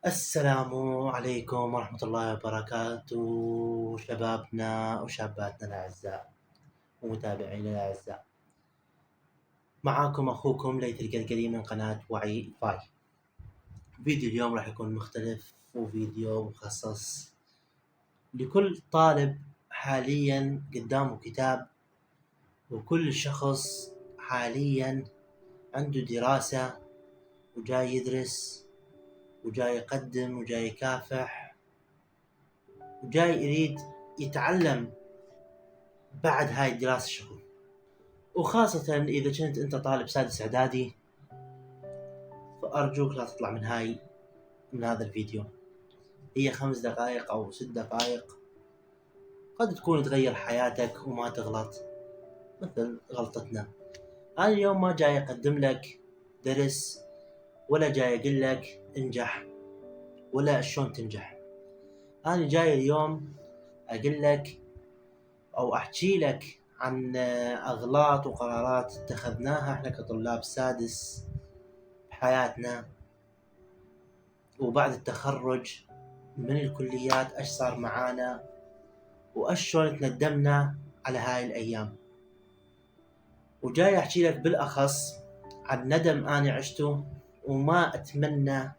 السلام عليكم ورحمة الله وبركاته، شبابنا وشاباتنا الأعزاء ومتابعينا الأعزاء. معاكم أخوكم ليث القلقلي من قناة وعي فاي. فيديو اليوم راح يكون مختلف وفيديو مخصص لكل طالب حاليا قدامه كتاب، وكل شخص حاليا عنده دراسة وجاي يدرس وجاي يقدم وجاي يكافح وجاي يريد يتعلم بعد هاي الدراسة شغل. وخاصة إذا كنت أنت طالب سادس إعدادي فأرجوك لا تطلع من هذا الفيديو. هي 5 دقائق أو 6 دقائق قد تكون تغير حياتك وما تغلط مثل غلطتنا. أنا اليوم ما جاي أقدم لك درس ولا جاي أقول لك انجح ولا شلون تنجح. أنا جاي اليوم أقول لك أو أحكي لك عن أغلاط وقرارات اتخذناها إحنا كطلاب سادس بحياتنا، وبعد التخرج من الكليات ايش صار معانا وايش شلون تندمنا على هاي الايام. وجاي احكي لك بالاخص عن ندم انا عشته، وما اتمنى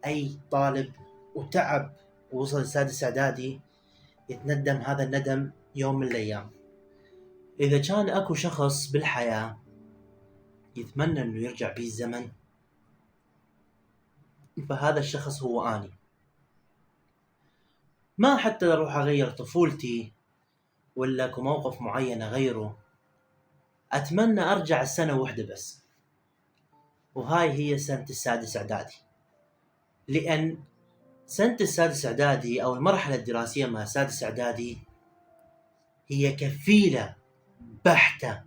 اي طالب وتعب ووصل لسادس اعدادي يتندم هذا الندم يوم من الايام. اذا كان اكو شخص بالحياة يتمنى انه يرجع بيه الزمن فهذا الشخص هو اني. ما حتى اروح اغير طفولتي ولا اكو موقف معين اغيره، اتمنى ارجع السنة واحدة بس، وهاي هي سنة السادس اعدادي. لان سنة السادس اعدادي او المرحلة الدراسية مع السادس اعدادي هي كفيلة بحتة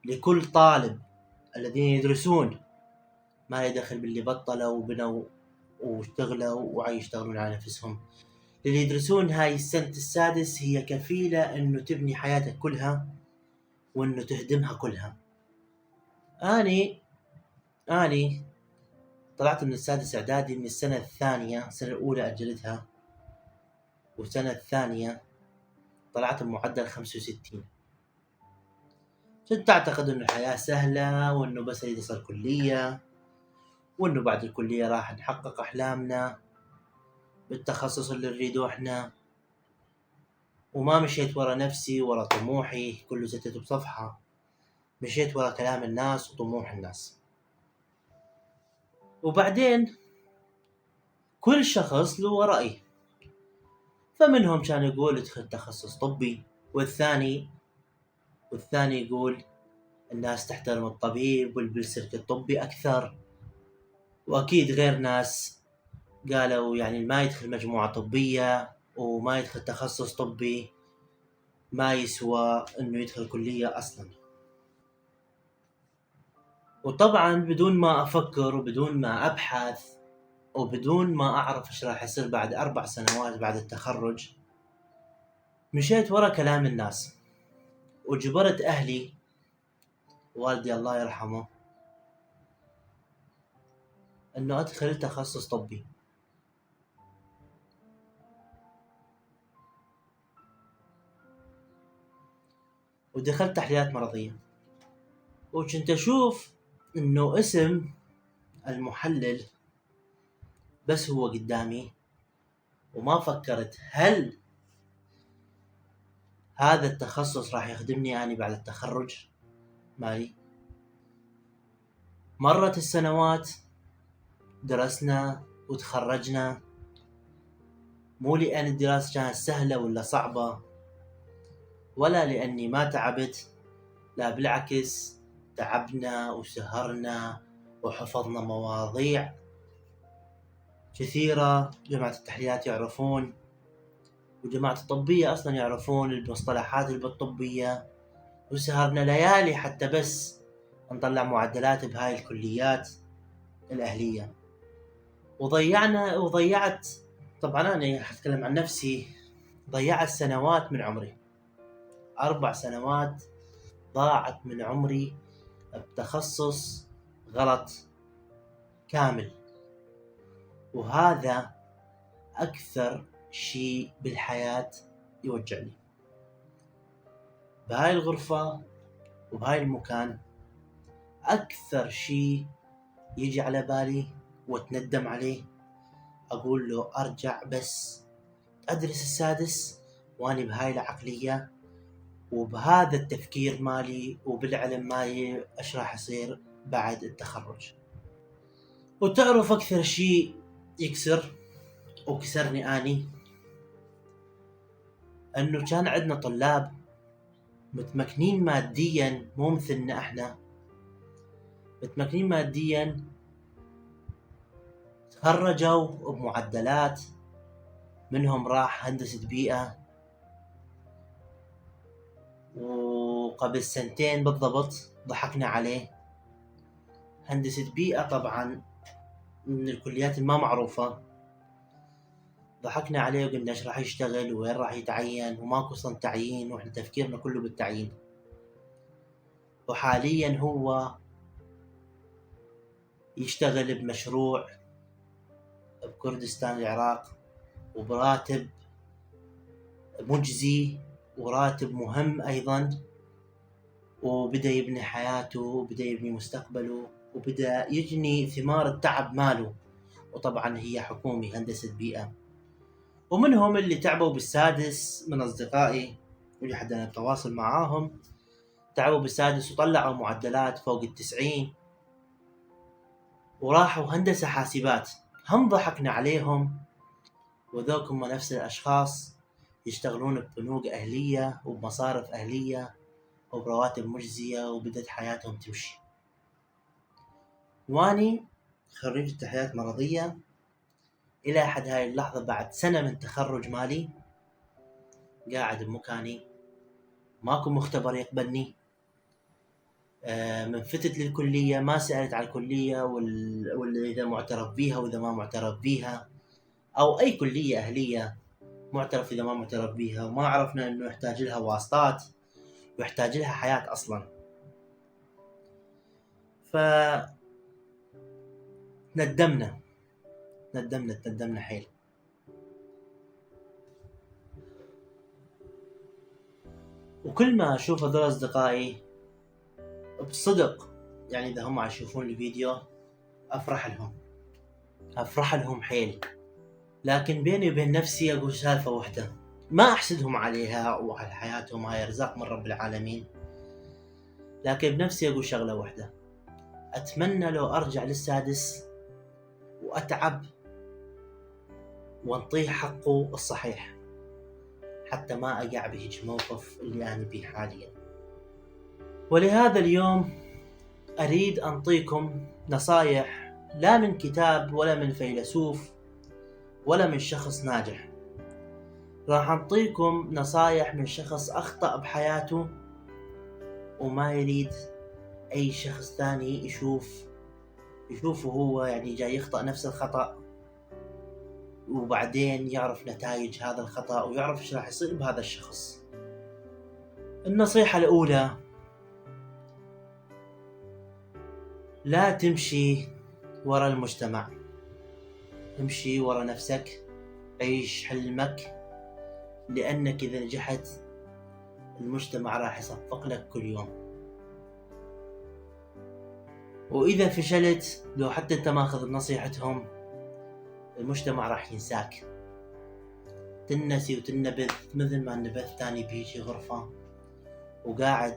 لكل طالب الذين يدرسون، ما يدخل باللي بطلوا وبنوا واشتغلوا ويشتغلون على نفسهم. اللي يدرسون هاي السنة السادس هي كفيلة انه تبني حياتك كلها وانه تهدمها كلها. اني طلعت من السادس اعدادي من السنة الثانية. السنة الاولى اجلتها، والسنة الثانية طلعت بمعدل 65. كنت اعتقد انه الحياة سهلة وانه بس اريد اصل كلية، وانه بعد الكلية راح نحقق احلامنا بالتخصص اللي نريده احنا، وما مشيت ورا نفسي ورا طموحي كله زتت بصفحة. مشيت ورا كلام الناس وطموح الناس. وبعدين كل شخص له رأي، فمنهم كان يقول ادخل تخصص طبي، والثاني يقول الناس تحترم الطبيب والبلسلك الطبي أكثر. وأكيد غير ناس قالوا يعني ما يدخل مجموعة طبية وما يدخل تخصص طبي ما يسوى إنه يدخل كلية أصلا. وطبعا بدون ما أفكر وبدون ما أبحث وبدون ما أعرف إيش راح يصير بعد 4 سنوات بعد التخرج، مشيت ورا كلام الناس وجبرت أهلي والدي الله يرحمه انه ادخل تخصص طبي. ودخلت تحليلات مرضية، وكنت اشوف انه اسم المحلل بس هو قدامي، وما فكرت هل هذا التخصص راح يخدمني اني بعد التخرج مالي. مرت السنوات، درسنا وتخرجنا، مو لأن الدراسة كانت سهلة ولا صعبة، ولا لأني ما تعبت، لا بالعكس تعبنا وسهرنا وحفظنا مواضيع كثيرة. جماعة التحليلات يعرفون، وجماعة الطبية أصلا يعرفون المصطلحات الطبية، وسهرنا ليالي حتى بس نطلع معدلات بهاي الكليات الأهلية. وضيعت طبعا أنا أتكلم عن نفسي، ضيعت سنوات من عمري. 4 سنوات ضاعت من عمري بتخصص غلط كامل. وهذا أكثر شيء بالحياة يوجعني. بهاي الغرفة وبهاي المكان أكثر شيء يجي على بالي واتندم عليه، أقول له أرجع بس أدرس السادس وأني بهاي العقلية وبهذا التفكير مالي وبالعلم مالي إيش راح يصير بعد التخرج. وتعرف أكثر شيء يكسر وكسرني أني أنه كان عندنا طلاب متمكنين ماديا، مو مثلنا احنا، متمكنين ماديا، تخرجوا بمعدلات، منهم راح هندسة بيئة، وقبل 2 بالضبط ضحكنا عليه. هندسة بيئة طبعا من الكليات الما معروفة، ضحكنا عليه وقلنا ايش راح يشتغل وين راح يتعين، وماكو اصلا تعيين واحنا تفكيرنا كله بالتعيين. وحاليا هو يشتغل بمشروع بكردستان العراق وبراتب مجزي وراتب مهم ايضا، وبدأ يبني حياته وبدأ يبني مستقبله وبدأ يجني ثمار التعب ماله. وطبعا هي حكومي هندسة بيئة. ومنهم اللي تعبوا بالسادس من أصدقائي واللي حد أنا بتواصل معاهم، تعبوا بالسادس وطلعوا معدلات فوق 90 وراحوا هندسة حاسبات. هم ضحكنا عليهم، وذوك هم نفس الأشخاص يشتغلون ببنوك أهلية وبمصارف أهلية وبرواتب مجزية وبدت حياتهم تمشي. واني خريج تحليلات مرضية إلى حد هاي اللحظة بعد سنة من تخرج مالي قاعد بمكاني، ماكو مختبر يقبلني. من فتت للكلية ما سألت على الكلية ولا إذا معترف بيها وإذا ما معترف بيها، أو أي كلية أهلية معترف إذا ما معترف بيها، وما عرفنا إنه يحتاج لها واسطات ويحتاج لها حياة أصلا. ندمنا حيل. وكل ما أشوف هذول أصدقائي بصدق، يعني إذا هم يشوفون الفيديو أفرح لهم حيل، لكن بيني وبين نفسي أقول سالفة واحدة، ما أحسدهم عليها وعلى حياتهم، هاي رزاق من رب العالمين، لكن بنفسي أقول شغلة واحدة، أتمنى لو أرجع للسادس وأتعب وانطيه حقه الصحيح حتى ما أقع بهيج موقف اللي أنا بيه حاليا. ولهذا اليوم أريد أنطيكم نصايح لا من كتاب ولا من فيلسوف ولا من شخص ناجح، راح أنطيكم نصايح من شخص أخطأ بحياته وما يريد أي شخص ثاني يشوفه هو يعني جاي يخطأ نفس الخطأ، وبعدين يعرف نتائج هذا الخطأ ويعرف ايش راح يصير بهذا الشخص. النصيحة الأولى: لا تمشي ورا المجتمع، امشي ورا نفسك، عيش حلمك، لأنك إذا نجحت المجتمع راح يصفق لك كل يوم، وإذا فشلت لو حتى أنت ماخذ بنصيحتهم المجتمع راح ينساك، تنسي وتنبذ مثل ما النبذ تاني بيجي غرفة. وقاعد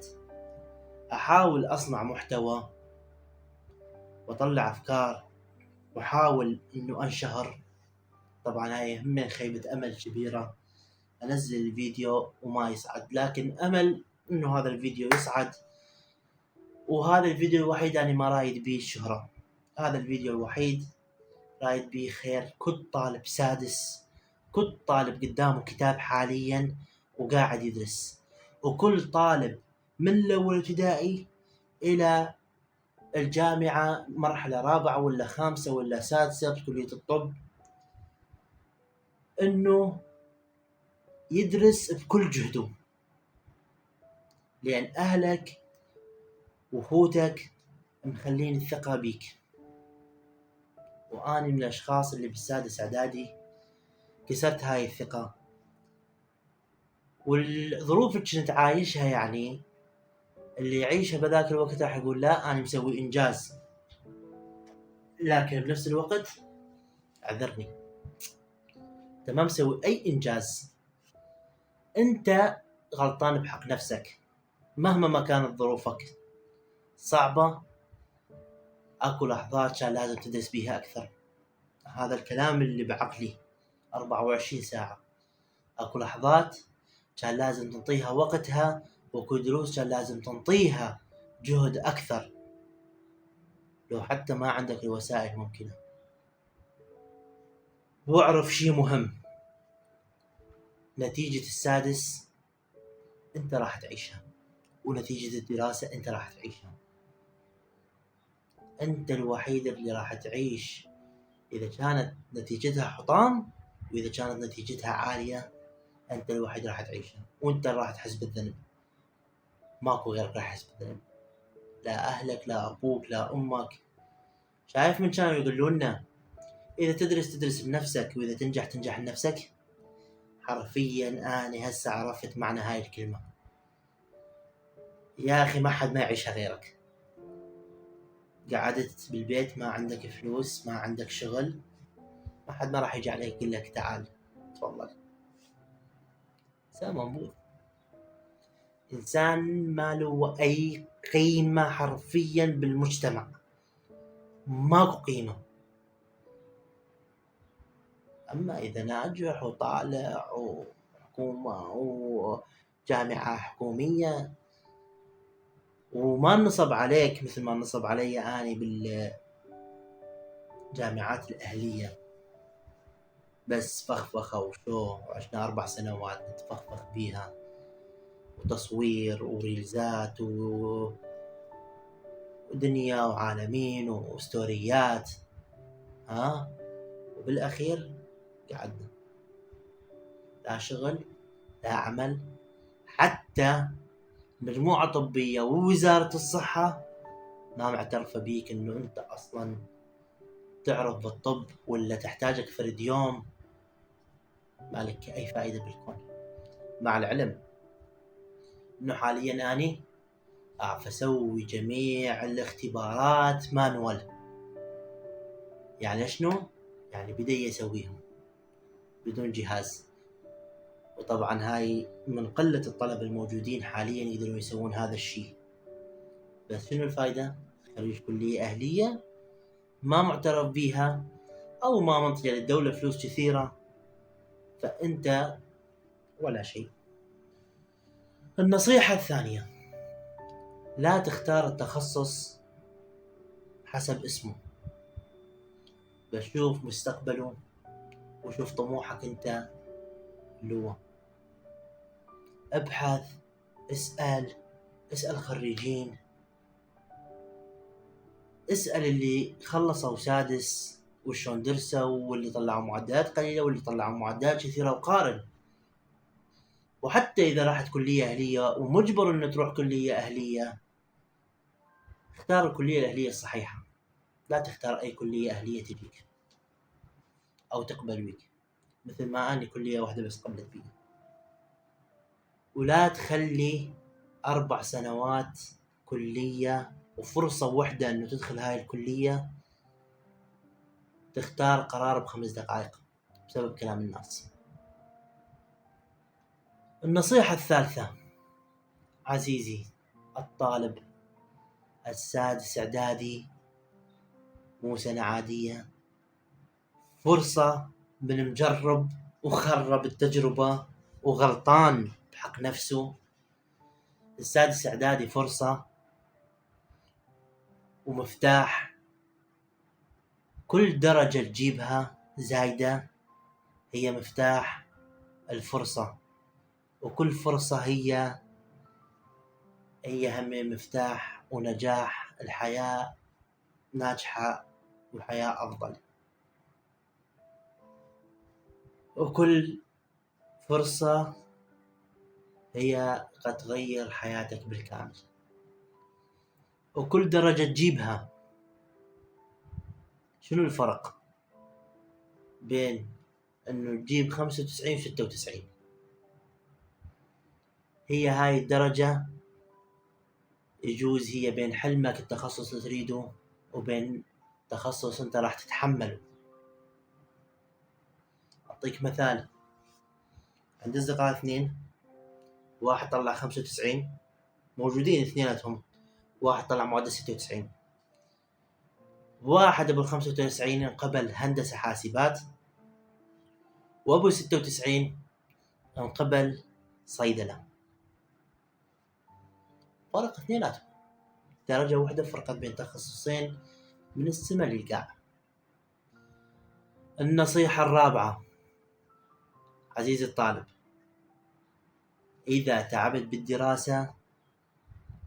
أحاول أصنع محتوى وأطلع أفكار وأحاول إنه أنشهر. طبعا هاي هم خيبة أمل كبيرة، أنزل الفيديو وما يصعد، لكن أمل إنه هذا الفيديو يصعد. وهذا الفيديو الوحيد أنا ما رايد بيه الشهرة، هذا الفيديو الوحيد رايد بيه خير. كنت طالب سادس، كنت طالب قدامه كتاب حاليا وقاعد يدرس، وكل طالب من الأول ابتدائي إلى الجامعة مرحلة رابعة ولا خامسة ولا سادسة بكلية الطب، إنه يدرس بكل جهده، لأن أهلك وأخوتك مخلين الثقة بيك. وأنا من الأشخاص اللي بالسادس إعدادي كسرت هاي الثقة، والظروف اللي كنت عايشها يعني اللي يعيشها بذاك الوقت راح يقول لا أنا مسوي إنجاز، لكن بنفس الوقت اعذرني، أنت ما مسوي أي إنجاز، أنت غلطان بحق نفسك. مهما ما كانت ظروفك صعبة، أكو لحظات كان لازم تدرس بيها أكثر. هذا الكلام اللي بعقلي 24 ساعة. أكو لحظات كان لازم تنطيها وقتها، وأكو دروس كان لازم تنطيها جهد أكثر لو حتى ما عندك الوسائل ممكنة. واعرف شي مهم، نتيجة السادس أنت راح تعيشها، ونتيجة الدراسة أنت راح تعيشها. أنت الوحيد اللي راح تعيش إذا كانت نتيجتها حطام، وإذا كانت نتيجتها عالية أنت الوحيد راح تعيشها، وأنت راح تحس بالذنب، ماكو غيرك راح يحس بالذنب، لا أهلك لا أبوك لا أمك. شايف من كانوا يقولون لنا إذا تدرس لنفسك، وإذا تنجح لنفسك. حرفيا أنا هسه عرفت معنى هاي الكلمة. يا أخي ما حد ما يعيشها غيرك. قعدت بالبيت ما عندك فلوس، ما عندك شغل، ما حد ما راح يجي عليك يقول لك تعال تفضل. إنسان منبوذ، إنسان ما له أي قيمة حرفيا بالمجتمع، ماكو قيمة. أما إذا ناجح وطالع وحكومة وجامعة حكومية وما نصب عليك مثل ما نصب علي أنا بالجامعات الأهلية، بس فخفخة وشو، وعشنا 4 سنوات نتفخفخ بيها، وتصوير وريلزات ودنيا وعالمين وستوريات، وبالأخير قعدنا لا شغل لا عمل. حتى مجموعة طبية ووزارة الصحة ما معترفة بيك انه انت اصلا تعرف بالطب، ولا تحتاجك فرد يوم، مالك اي فائدة بالكون. مع العلم انه حاليا اني اعرف اسوي جميع الاختبارات مانوال. يعني شنو؟ يعني بدي يسويهم بدون جهاز. وطبعا هاي من قلة الطلبة الموجودين حاليا يقدرون يسوون هذا الشيء. بس شنو الفائدة؟ خريج كلية أهلية ما معترف بيها، أو ما منطية للدولة فلوس كثيرة، فأنت ولا شيء. النصيحة الثانية، لا تختار التخصص حسب اسمه، بشوف مستقبله وشوف طموحك أنت اللي هو. ابحث، اسأل خريجين، اسأل اللي خلصوا سادس وشون درسوا، واللي طلعوا معدلات قليلة واللي طلعوا معدلات كثيرة، وقارن. وحتى إذا راحت كلية أهلية ومجبر إنه تروح كلية أهلية، اختار الكلية الأهلية الصحيحة، لا تختار أي كلية أهلية تجيك أو تقبل بك، مثل ما أنا كلية واحدة بس قبلت بي. ولا تخلي 4 سنوات كلية وفرصة واحدة إنه تدخل هاي الكلية تختار قرار ب5 دقائق بسبب كلام الناس. النصيحة الثالثة، عزيزي الطالب السادس إعدادي، مو سنة عادية، فرصة من مجرب وخرب التجربة وغلطان بحق نفسه. السادس إعدادي فرصة ومفتاح، كل درجة تجيبها زايدة هي مفتاح الفرصة، وكل فرصة هي هم مفتاح ونجاح الحياة ناجحة وحياة أفضل. وكل فرصة هي قد تغير حياتك بالكامل، وكل درجة تجيبها شنو الفرق؟ بين انه تجيب 95 و 96. هي هاي الدرجة يجوز هي بين حلمك التخصص اللي تريده وبين تخصص انت راح تتحمله. اعطيك مثال، عندي اصدقاء اثنين، واحد طلع 95 موجودين اثنيناتهم، واحد طلع معدل 96، واحد ابو 95 انقبل هندسة حاسبات، وابو 96 انقبل صيدلة. فرق اثنيناتهم، درجة واحدة فرقت بين تخصصين من السماء للقاع. النصيحة الرابعة عزيزي الطالب، إذا تعبت بالدراسة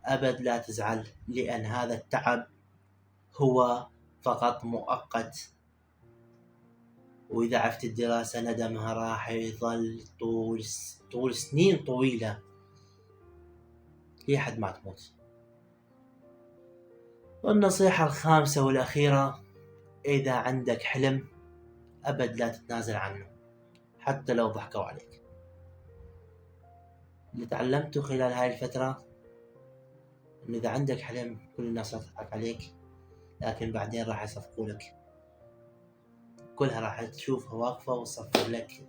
أبد لا تزعل، لأن هذا التعب هو فقط مؤقت، وإذا عفت الدراسة ندمها راح يظل طول سنين طويلة لحد ما تموت. والنصيحة الخامسة والأخيرة، إذا عندك حلم أبد لا تتنازل عنه حتى لو ضحكوا عليك. اللي تعلمته خلال هاي الفترة إن إذا عندك حلم كل الناس راح تضحك عليك، لكن بعدين راح يصفقوا لك، كلها راح تشوفها واقفة وتصفق لك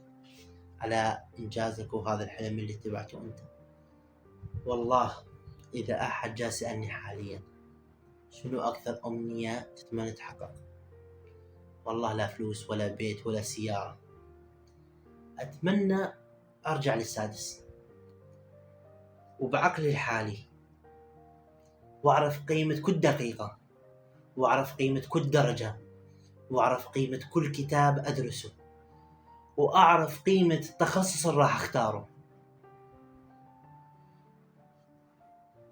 على إنجازك وهذا الحلم اللي اتبعته أنت. والله إذا أحد جاء سألني حاليا شنو أكثر أمنية تتمنى تحقق، والله لا فلوس ولا بيت ولا سيارة، أتمنى أرجع للسادس وبعقلي الحالي، وأعرف قيمة كل دقيقة، وأعرف قيمة كل درجة، وأعرف قيمة كل كتاب أدرسه، وأعرف قيمة التخصص اللي راح أختاره.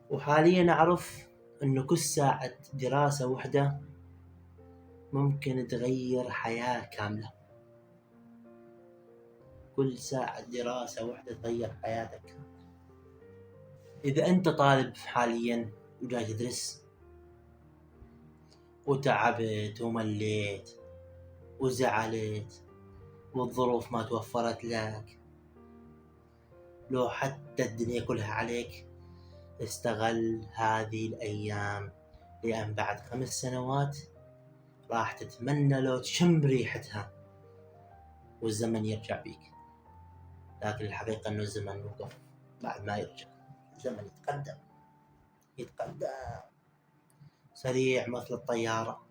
وحاليا أعرف أنه كل ساعة دراسة واحدة ممكن تغير حياة كاملة. كل ساعة دراسة واحدة تغير حياتك. إذا أنت طالب حاليا وجاي تدرس وتعبت ومليت وزعلت والظروف ما توفرت لك، لو حتى الدنيا كلها عليك، استغل هذه الأيام، لأن بعد 5 سنوات راح تتمنى لو تشم ريحتها والزمن يرجع بيك. لكن الحقيقة أنه الزمن وقف بعد ما يرجع، الزمن يتقدم سريع مثل الطيارة،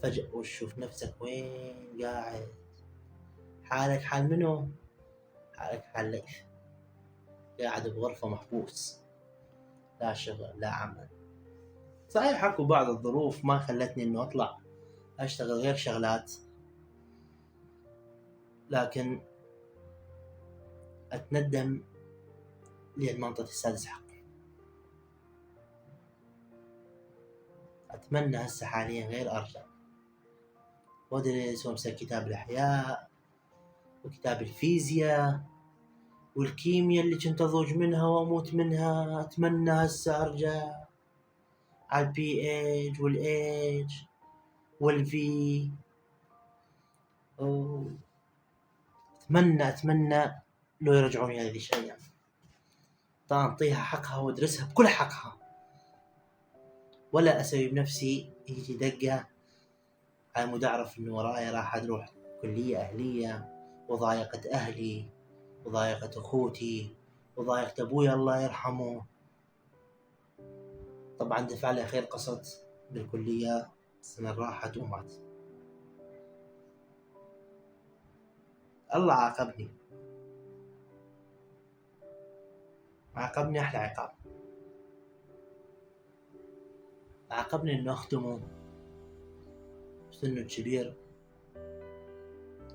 فجأة وتشوف نفسك وين قاعد، حالك حال منو؟ حالك حال ليث، قاعد بغرفة محبوس، لا شغل لا عمل. صحيح حكوا بعض الظروف ما خلتني انه اطلع اشتغل غير شغلات، لكن اتندم لأن منطقة السادس حق. اتمنى هسه حاليا غير ارجع وادرس وامسك كتاب الاحياء وكتاب الفيزياء والكيمياء اللي كنت اضوج منها واموت منها. اتمنى هسه ارجع على البي ايج والايج والفي. اتمنى لو يرجعوني هذه الاشياء، اعطيها حقها وادرسها بكل حقها، ولا اسوي بنفسي يجي دقة على مود اعرف انه ورايا راح اروح كلية اهلية وضايقت اهلي وضايقت اخوتي وضايقت ابوي الله يرحمه. طبعا دفع لي خير قسط بالكلية، السنة راحت ومات. الله عاقبني احلى عقاب، عاقبني انه اخدمه سنه كبير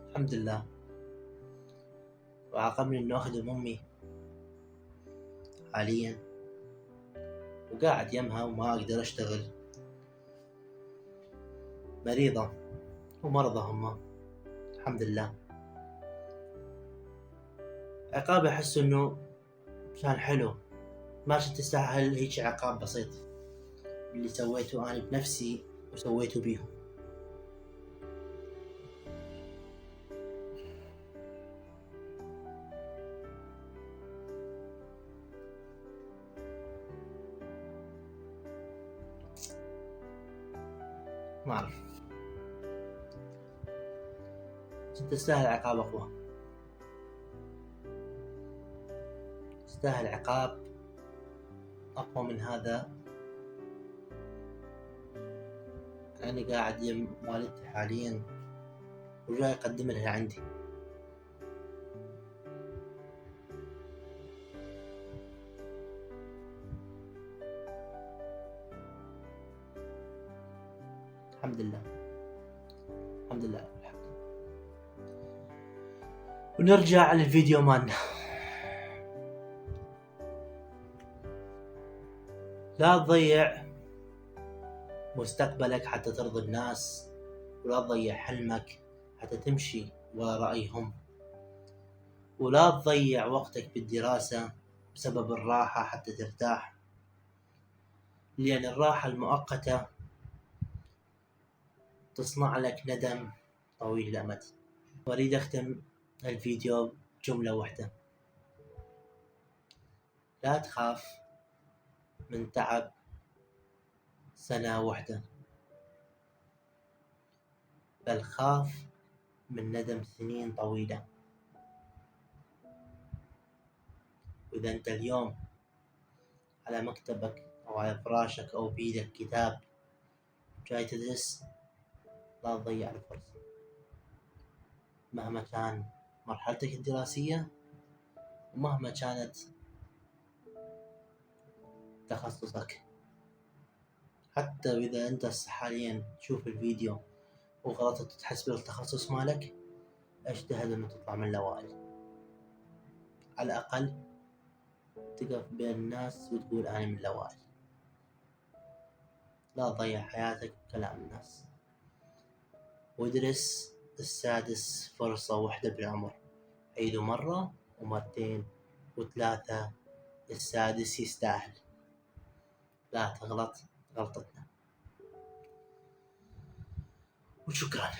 الحمد لله، وعاقبني انه اخدم امي حاليا وقاعد يمها وما اقدر اشتغل، مريضة ومرضى هم الحمد لله. عقاب احس انه كان حلو، ما كنت تستاهل هيك عقاب بسيط اللي سويته انا بنفسي وسويته بيهم. ما أعرف. أنت تستاهل عقاب أقوى، تستاهل عقاب أقوى من هذا. أنا قاعد يم والدتي حاليا وجاي أقدم لها عندي. الحمد لله، الحمد لله. ونرجع للفيديو مالنا. لا تضيع مستقبلك حتى ترضي الناس، ولا تضيع حلمك حتى تمشي ورا رأيهم، ولا تضيع وقتك بالدراسة بسبب الراحة حتى ترتاح، لأن الراحة المؤقتة تصنع لك ندم طويل الأمد. وأريد أختم الفيديو بجملة واحدة: لا تخاف من تعب سنة واحدة، بل خاف من ندم سنين طويلة. وإذا أنت اليوم على مكتبك أو على فراشك أو بيدك كتاب جاي تدرس، لا تضيع الفرصة مهما كان مرحلتك الدراسية ومهما كانت تخصصك. حتى إذا أنت حاليا تشوف الفيديو وغلطت تحسب التخصص مالك، اجتهد أنه تطلع من الأوائل، على الأقل تقف بين الناس وتقول أنا من الأوائل. لا تضيع حياتك بكلام الناس، وادرس السادس فرصة واحدة بالعمر، عيده مرة ومرتين وثلاثة، السادس يستاهل. لا تغلط غلطتنا. وشكرا.